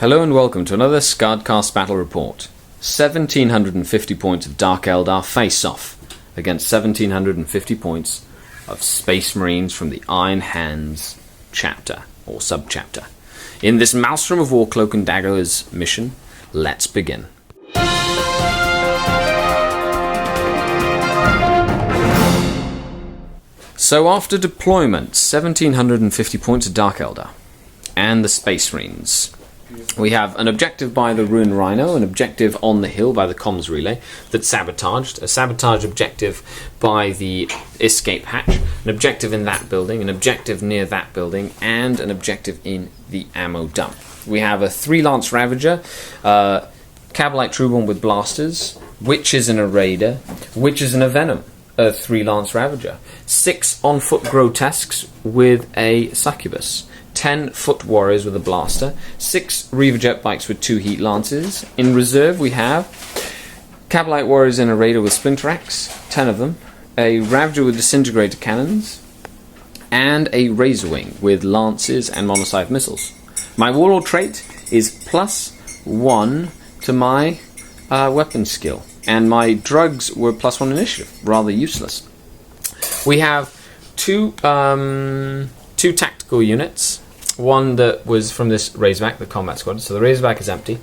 Hello and welcome to another SkaredCast battle report. 1750 points of Dark Eldar face-off against 1750 points of Space Marines from the Iron Hands chapter, or sub-chapter. In this Maelstrom of War Cloak and Daggers mission, let's begin. So after deployment, 1750 points of Dark Eldar and the Space Marines. We have an objective by the Ruined Rhino, an objective on the hill by the comms relay that's sabotaged, a sabotage objective by the escape hatch, an objective in that building, an objective near that building, and an objective in the ammo dump. We have a 3 Lance Ravager, Cabalite Trueborn with blasters, Witches and a Raider, Witches and a Venom, a 3 Lance Ravager, 6 on-foot Grotesques with a Succubus, 10 Foot Warriors with a blaster, 6 Reaver Jet Bikes with 2 Heat Lances. In reserve we have Cabalite Warriors and a Raider with Splinter Axe, 10 of them, a Ravager with Disintegrator Cannons, and a Razorwing with Lances and Monocyte Missiles. My Warlord trait is +1 to my weapon skill, and my drugs were +1 initiative, rather useless. We have two tactical units. One that was from this Razorback, the combat squad. So the Razorback is empty.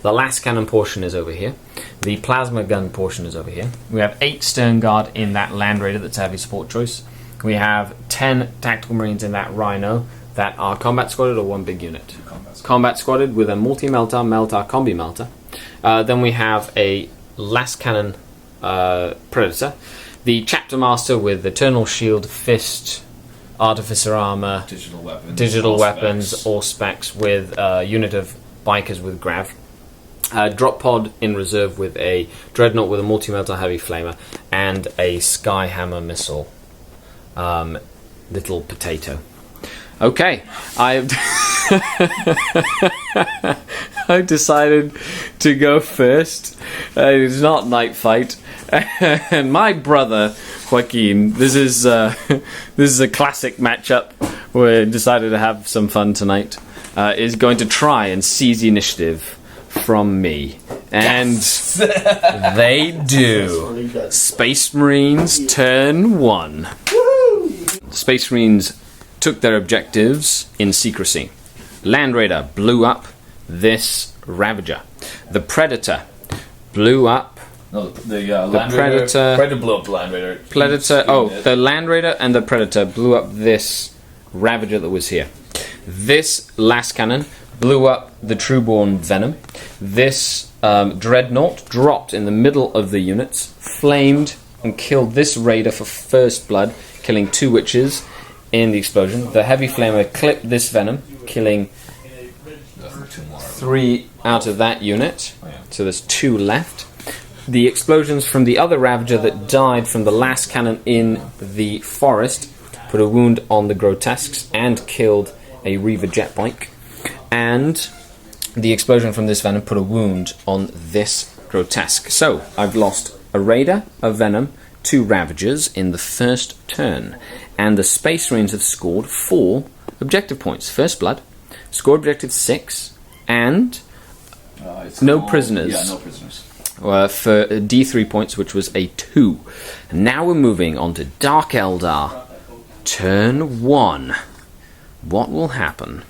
The last cannon portion is over here. The plasma gun portion is over here. We have 8 Stern Guard in that Land Raider that's a heavy support choice. We have 10 Tactical Marines in that Rhino that are combat squadded or one big unit. Combat squadded with a multi-melter, combi melter. Then we have a last cannon Predator. The Chapter Master with Eternal Shield, Fist, Artificer Armor, digital weapons, all specs with a unit of Bikers with Grav. Drop Pod in reserve with a Dreadnought with a multi-melter heavy flamer and a Skyhammer missile. Little potato. Okay, I've decided to go first. It's not Night Fight, and my brother Joaquin. This is a classic matchup. We decided to have some fun tonight. Is going to try and seize the initiative from me, and yes! They do. Space Marines turn 1. Woo-hoo! Space Marines took their objectives in secrecy. Land Raider blew up this Ravager. The Predator blew up. No, the Predator blew up the Land Raider. The Land Raider and the Predator blew up this Ravager that was here. This last cannon blew up the Trueborn Venom. This Dreadnought dropped in the middle of the units, flamed and killed this Raider for first blood, killing 2 Witches in the explosion. The Heavy Flamer clipped this Venom, killing 3 out of that unit. So there's 2 left. The explosions from the other Ravager that died from the last cannon in the forest put a wound on the Grotesques and killed a Reaver Jet Bike. And the explosion from this Venom put a wound on this Grotesque. So I've lost a Raider, a Venom, 2 Ravagers in the first turn. And the Space Marines have scored 4 objective points. First blood, scored objective 6, and no prisoners. Yeah, no prisoners. For D3 points, which was a 2. Now we're moving on to Dark Eldar. Turn 1. What will happen?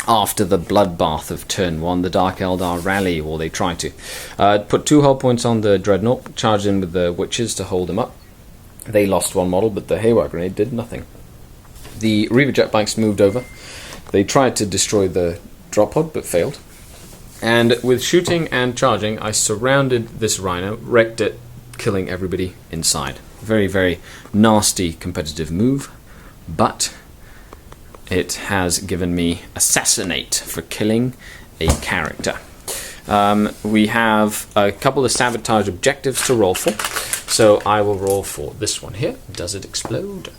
After the bloodbath of turn 1, the Dark Eldar rally, or they try to. Put 2 hull points on the Dreadnought, charged in with the Witches to hold him up. They lost 1 model, but the Haywire Grenade did nothing. The Reaver Jet Bikes moved over. They tried to destroy the drop pod, but failed. And with shooting and charging, I surrounded this Rhino, wrecked it, killing everybody inside. Very, very nasty competitive move, but it has given me Assassinate for killing a character. We have a couple of sabotage objectives to roll for, so I will roll for this one here. Does it explode?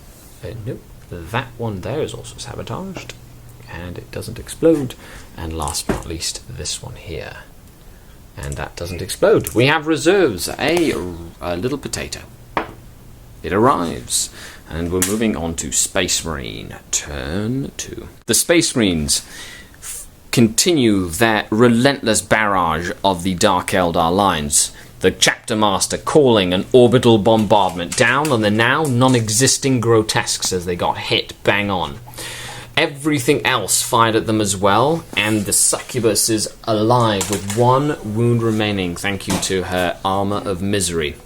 Nope. That one there is also sabotaged, and it doesn't explode. And last but not least, this one here. And that doesn't explode. We have reserves. A little potato. It arrives. And we're moving on to Space Marine. Turn 2. The Space Marines continue their relentless barrage of the Dark Eldar lines. The Chapter Master calling an orbital bombardment down on the now non-existing grotesques as they got hit bang on. Everything else fired at them as well, and the succubus is alive with 1 wound remaining, thank you to her armor of misery.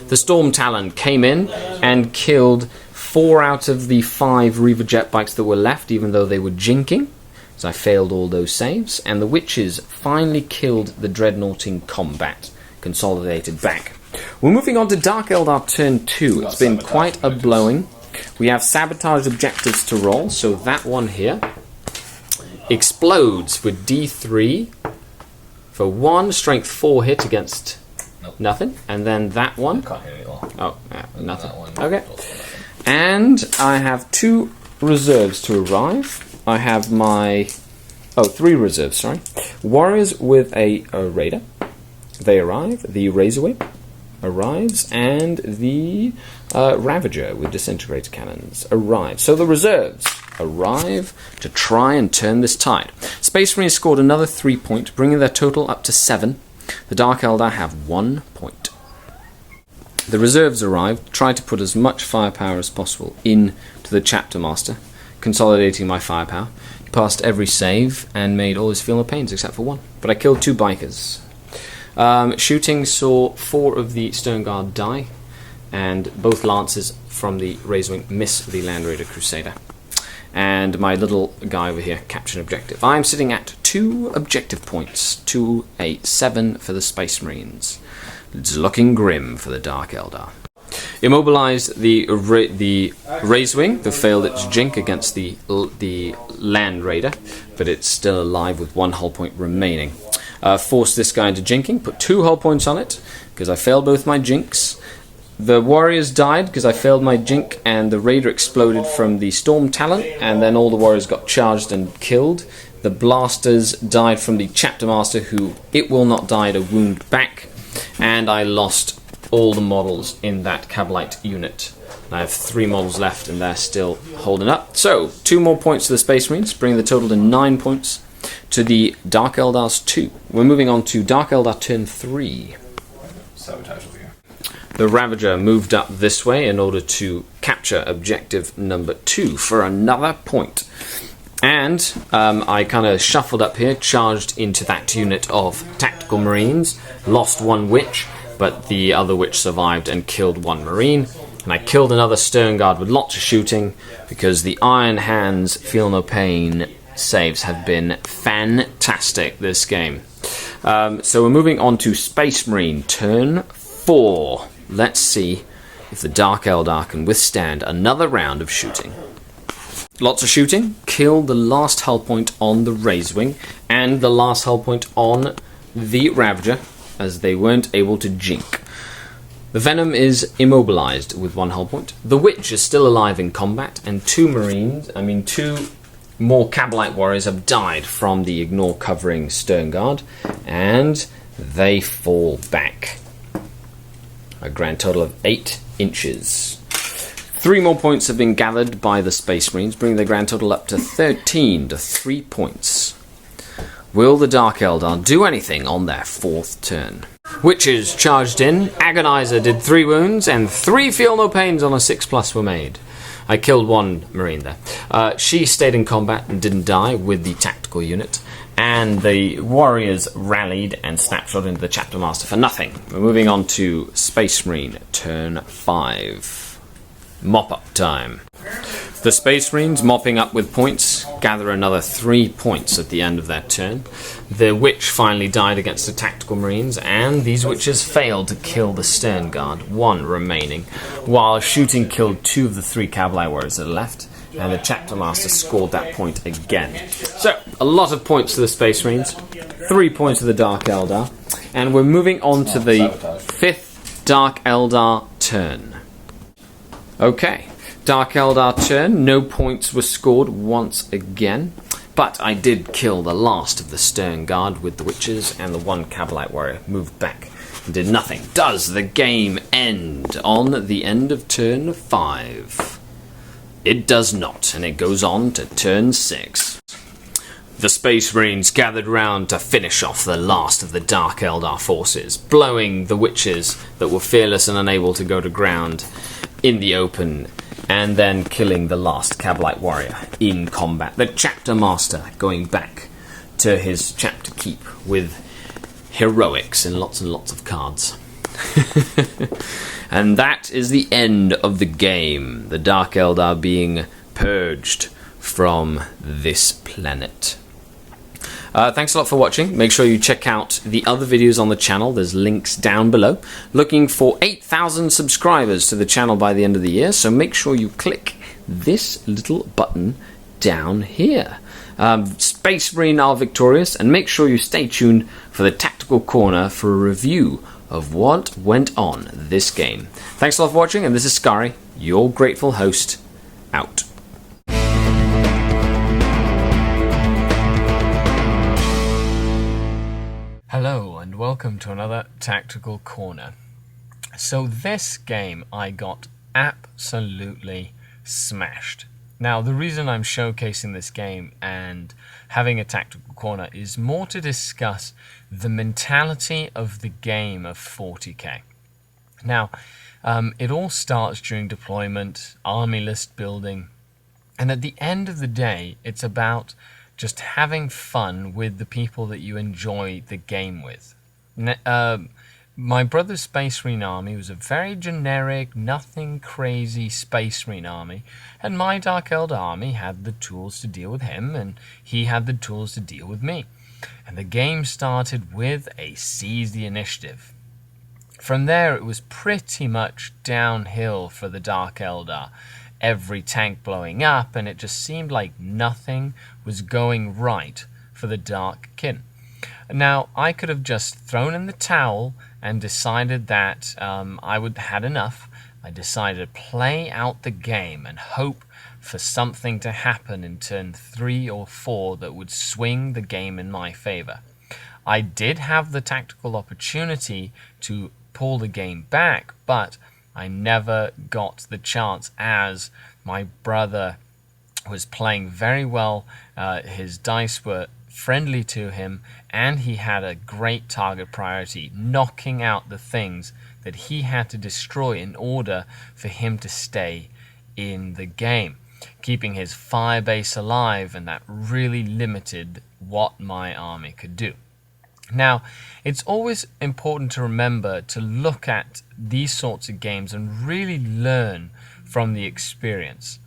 The Storm Talon came in and killed 4 out of the 5 Reaver jet bikes that were left, even though they were jinking, so I failed all those saves, and the Witches finally killed the Dreadnought in combat. Consolidated back. We're moving on to Dark Eldar turn 2. It's been quite a blowing. We have sabotage objectives to roll, so that one here explodes with D3 for 1 strength 4 hit against nothing, and then that one. Nothing. Okay. And I have 2 reserves to arrive. I have my 3 reserves, sorry. Warriors with a raider. They arrive. The Razorway arrives, and the Ravager with disintegrator cannons arrive. So the reserves arrive to try and turn this tide. Space Marines scored another 3 points, bringing their total up to 7. The Dark Eldar have 1 point. The reserves arrived, tried to put as much firepower as possible into the Chapter Master, consolidating my firepower. He passed every save and made all his feel no pains except for 1. But I killed 2 bikers. Shooting saw 4 of the Stern Guard die, and both lances from the Razorwing miss the Land Raider Crusader. And my little guy over here captured an objective. I'm sitting at 2 objective points to a 7 for the Space Marines. It's looking grim for the Dark Eldar. Immobilized the Razorwing, that failed its jink against the Land Raider, but it's still alive with 1 hull point remaining. Forced this guy into jinking, put 2 hull points on it, because I failed both my jinks. The warriors died because I failed my jink, and the raider exploded from the Storm Talon, and then all the warriors got charged and killed. The blasters died from the Chapter Master, who it will not die a wound back, and I lost all the models in that Cabalite unit. I have 3 models left, and they're still holding up. So, 2 more points to the Space Marines, bringing the total to 9 points. To the Dark Eldars 2. We're moving on to Dark Eldar turn 3. Sabotage over here. The Ravager moved up this way in order to capture objective number 2 for another point. And I kind of shuffled up here, charged into that unit of Tactical Marines, lost 1 Witch, but the other Witch survived and killed 1 Marine. And I killed another Stern Guard with lots of shooting, because the Iron Hands Feel No Pain saves have been fantastic this game. So we're moving on to Space Marine turn 4. Let's see if the Dark Eldar can withstand another round of shooting. Lots of shooting. Killed the last hull point on the Razorwing and the last hull point on the Ravager, as they weren't able to jink. The Venom is immobilized with 1 hull point. The Witch is still alive in combat, and 2 more Cabalite warriors have died from the Ignore covering Stern Guard, and they fall back. A grand total of 8 inches. 3 more points have been gathered by the Space Marines, bringing the grand total up to 13 to 3 points. Will the Dark Eldar do anything on their 4th turn? Witches charged in, Agonizer did 3 wounds, and 3 Feel No Pains on a 6+ were made. I killed 1 Marine there. She stayed in combat and didn't die with the tactical unit, and the warriors rallied and snapshot into the Chapter Master for nothing. We're moving on to Space Marine turn 5. Mop-up time. The Space Marines, mopping up with points, gather another 3 points at the end of their turn. The Witch finally died against the Tactical Marines, and these Witches failed to kill the Stern Guard, 1 remaining, while shooting killed 2 of the 3 Cavalry warriors that are left, and the Chapter Master scored that point again. So, a lot of points to the Space Marines, 3 points to the Dark Eldar, and we're moving on to the 5th Dark Eldar turn. Okay. Dark Eldar turn, no points were scored once again, but I did kill the last of the Stern Guard with the Witches, and the 1 Cabalite warrior moved back and did nothing. Does the game end on the end of turn 5? It does not, and it goes on to turn 6. The Space Marines gathered round to finish off the last of the Dark Eldar forces, blowing the witches that were fearless and unable to go to ground in the open, and then killing the last Cavalite warrior in combat. The Chapter Master going back to his chapter keep with heroics and lots of cards. And that is the end of the game, the Dark Eldar being purged from this planet. Thanks a lot for watching. Make sure you check out the other videos on the channel. There's links down below. Looking for 8,000 subscribers to the channel by the end of the year, so make sure you click this little button down here. Space Marine are victorious, and make sure you stay tuned for the Tactical Corner for a review of what went on this game. Thanks a lot for watching, and this is Skare, your grateful host, out. Hello and welcome to another Tactical Corner. So this game I got absolutely smashed. Now the reason I'm showcasing this game and having a Tactical Corner is more to discuss the mentality of the game of 40k. Now it all starts during deployment, army list building, and at the end of the day it's about just having fun with the people that you enjoy the game with. My brother's Space Marine army was a very generic, nothing crazy Space Marine army, and my Dark Eldar army had the tools to deal with him, and he had the tools to deal with me. And the game started with a seize the initiative. From there it was pretty much downhill for the Dark Eldar. Every tank blowing up, and it just seemed like nothing was going right for the Dark Kin. Now, I could have just thrown in the towel and decided that I would had enough. I decided to play out the game and hope for something to happen in turn 3 or 4 that would swing the game in my favor. I did have the tactical opportunity to pull the game back, but I never got the chance as my brother was playing very well. His dice were friendly to him, and he had a great target priority, knocking out the things that he had to destroy in order for him to stay in the game, keeping his fire base alive, and that really limited what my army could do. Now, it's always important to remember to look at these sorts of games and really learn from the experience.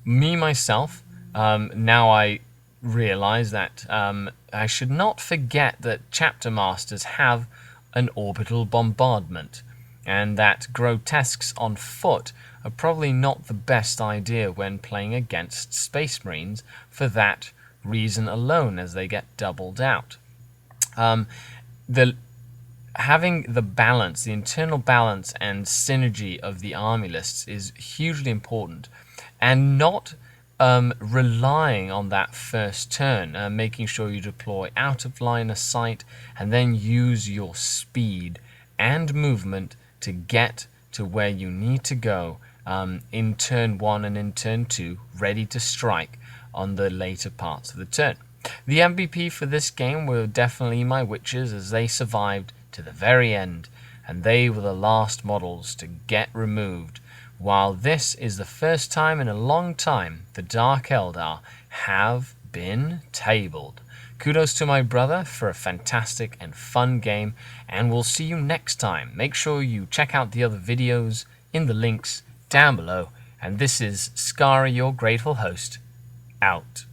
Me, myself, now I realize that I should not forget that Chapter Masters have an orbital bombardment, and that grotesques on foot are probably not the best idea when playing against Space Marines for that reason alone, as they get doubled out. Having the balance, the internal balance and synergy of the army lists is hugely important, and not relying on that first turn, making sure you deploy out of line of sight and then use your speed and movement to get to where you need to go in turn 1 and in turn 2, ready to strike on the later parts of the turn. The MVP for this game were definitely my witches, as they survived to the very end, and they were the last models to get removed, while this is the first time in a long time the Dark Eldar have been tabled. Kudos to my brother for a fantastic and fun game, and we'll see you next time. Make sure you check out the other videos in the links down below, and this is Skare, your grateful host, out.